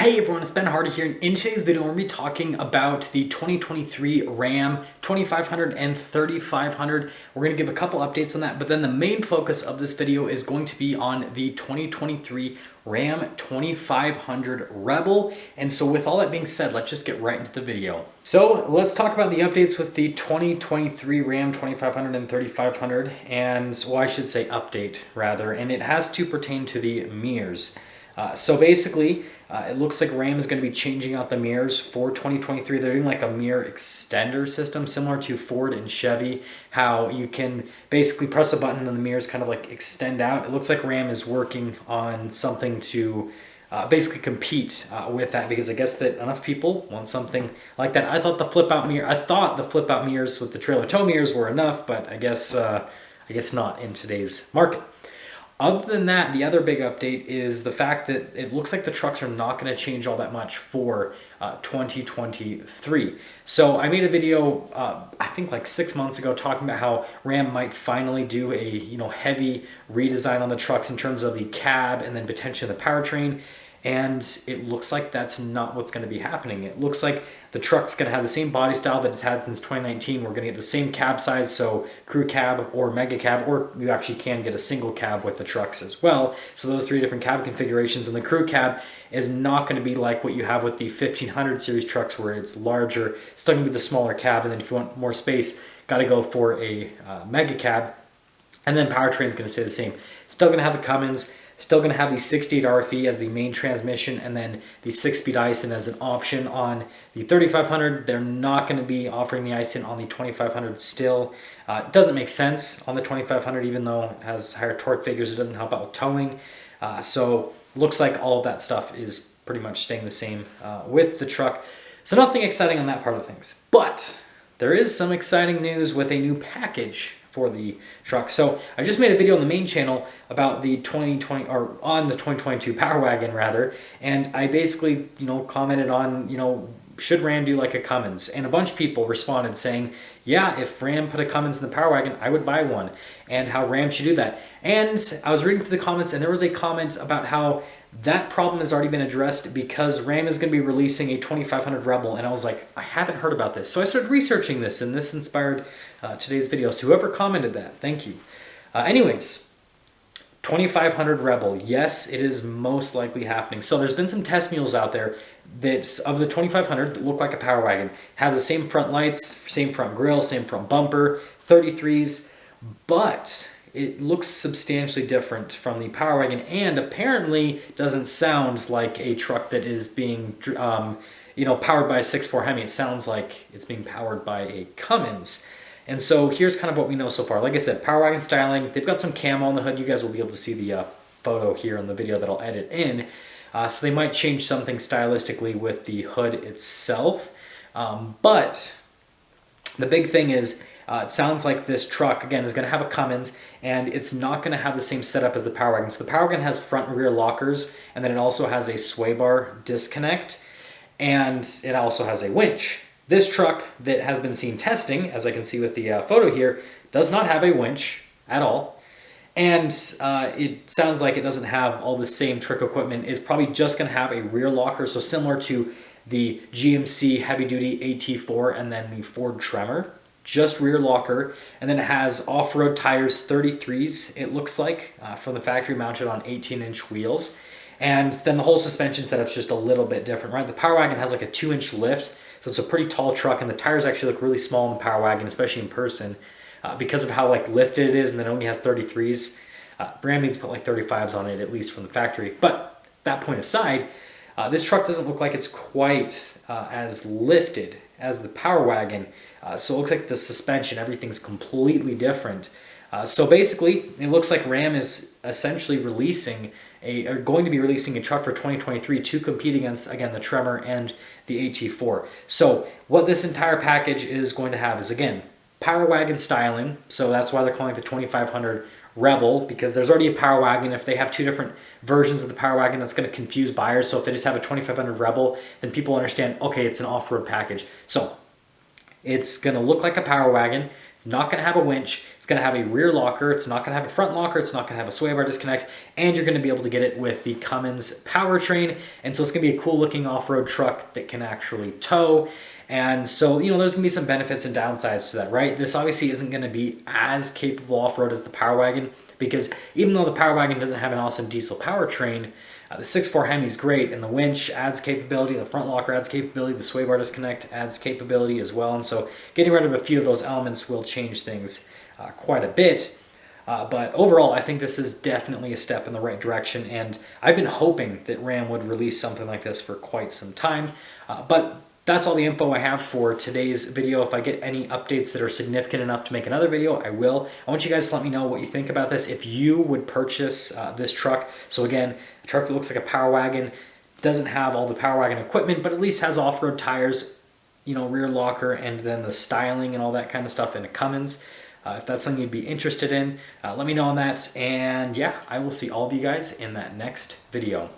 Hey everyone, it's Ben Hardy here, and in today's video we're going to be talking about the 2023 Ram 2500 and 3500. We're going to give a couple updates on that, but then the main focus of this video is going to be on the 2023 Ram 2500 Rebel. And so with all that being said, let's just get right into the video. So let's talk about the updates with the 2023 Ram 2500 and 3500, and well, I should say update rather, and it has to pertain to the mirrors. So basically, it looks like Ram is going to be changing out the mirrors for 2023. They're doing like a mirror extender system similar to Ford and Chevy, how you can basically press a button and the mirrors kind of like extend out. It looks like Ram is working on something to basically compete with that, because I guess that enough people want something like that. I thought the flip out mirrors with the trailer tow mirrors were enough, but I guess not in today's market. Other than that, the other big update is the fact that it looks like the trucks are not going to change all that much for 2023. So I made a video, I think like 6 months ago, talking about how Ram might finally do a heavy redesign on the trucks in terms of the cab and then potentially the powertrain. And it looks like that's not what's going to be happening. It looks like the truck's going to have the same body style that it's had since 2019. We're going to get the same cab size, so crew cab or mega cab, or you actually can get a single cab with the trucks as well. So those three different cab configurations. And the crew cab is not going to be like what you have with the 1500 series trucks, where it's larger. It's still going to be the smaller cab, and then if you want more space, got to go for a mega cab. And then powertrain's going to stay the same. Still going to have the Cummins. Still going to have the 68 RFE as the main transmission, and then the 6-speed ISIN as an option on the 3500. They're not going to be offering the ISIN on the 2500 still. It doesn't make sense on the 2500, even though it has higher torque figures. It doesn't help out with towing. So looks like all of that stuff is pretty much staying the same with the truck. So nothing exciting on that part of things. But there is some exciting news with a new package for the truck. So I just made a video on the main channel about the 2020, or on the 2022 Power Wagon rather, and I basically commented on should Ram do like a Cummins, and a bunch of people responded saying, yeah, if Ram put a Cummins in the Power Wagon, I would buy one, and how Ram should do that. And I was reading through the comments, and there was a comment about how that problem has already been addressed because Ram is going to be releasing a 2500 Rebel, and I was like, I haven't heard about this. So I started researching this, and this inspired today's video. So whoever commented that, thank you. Anyways, 2500 Rebel, yes, it is most likely happening. So there's been some test mules out there that of the 2500 that look like a Power Wagon, have the same front lights, same front grille, same front bumper, 33s, but it looks substantially different from the Power Wagon, and apparently doesn't sound like a truck that is being powered by a 6.4 Hemi. It sounds like it's being powered by a Cummins. And so here's kind of what we know so far. Like I said, Power Wagon styling. They've got some camo on the hood. You guys will be able to see the photo here in the video that I'll edit in. So they might change something stylistically with the hood itself. But the big thing is, it sounds like this truck, again, is going to have a Cummins, and it's not going to have the same setup as the Power Wagon. So the Power Wagon has front and rear lockers, and then it also has a sway bar disconnect, and it also has a winch. This truck that has been seen testing, as I can see with the photo here, does not have a winch at all. And it sounds like it doesn't have all the same trick equipment. It's probably just going to have a rear locker, so similar to the GMC heavy-duty AT4 and then the Ford Tremor. Just rear locker, and then it has off-road tires, 33s, it looks like, from the factory, mounted on 18-inch wheels. And then the whole suspension setup's just a little bit different, right? The Power Wagon has like a 2-inch lift, so it's a pretty tall truck, and the tires actually look really small in the Power Wagon, especially in person, because of how like lifted it is, and then it only has 33s. Ram needs to put like 35s on it, at least from the factory. But that point aside, this truck doesn't look like it's quite as lifted as the Power Wagon. So it looks like the suspension, everything's completely different. So basically, it looks like Ram is essentially going to be releasing a truck for 2023 to compete against, again, the Tremor and the AT4. So what this entire package is going to have is, again, Power Wagon styling. So that's why they're calling it the 2500 Rebel, because there's already a Power Wagon. If they have two different versions of the Power Wagon, that's going to confuse buyers. So if they just have a 2500 Rebel, then people understand, okay, it's an off-road package. So it's going to look like a Power Wagon. It's not going to have a winch. It's going to have a rear locker. It's not going to have a front locker. It's not going to have a sway bar disconnect. And you're going to be able to get it with the Cummins powertrain. And so it's going to be a cool looking off-road truck that can actually tow. And so, you know, there's going to be some benefits and downsides to that, right? This obviously isn't going to be as capable off-road as the Power Wagon, because even though the Power Wagon doesn't have an awesome diesel powertrain, the 6.4 Hemi is great, and the winch adds capability, the front locker adds capability, the sway bar disconnect adds capability as well. And so getting rid of a few of those elements will change things quite a bit. But overall, I think this is definitely a step in the right direction, and I've been hoping that Ram would release something like this for quite some time. But that's all the info I have for today's video. If I get any updates that are significant enough to make another video, I will. I want you guys to let me know what you think about this, if you would purchase this truck. So again, a truck that looks like a Power Wagon, doesn't have all the Power Wagon equipment, but at least has off-road tires, you know, rear locker, and then the styling and all that kind of stuff in a Cummins. If that's something you'd be interested in, let me know on that. And yeah, I will see all of you guys in that next video.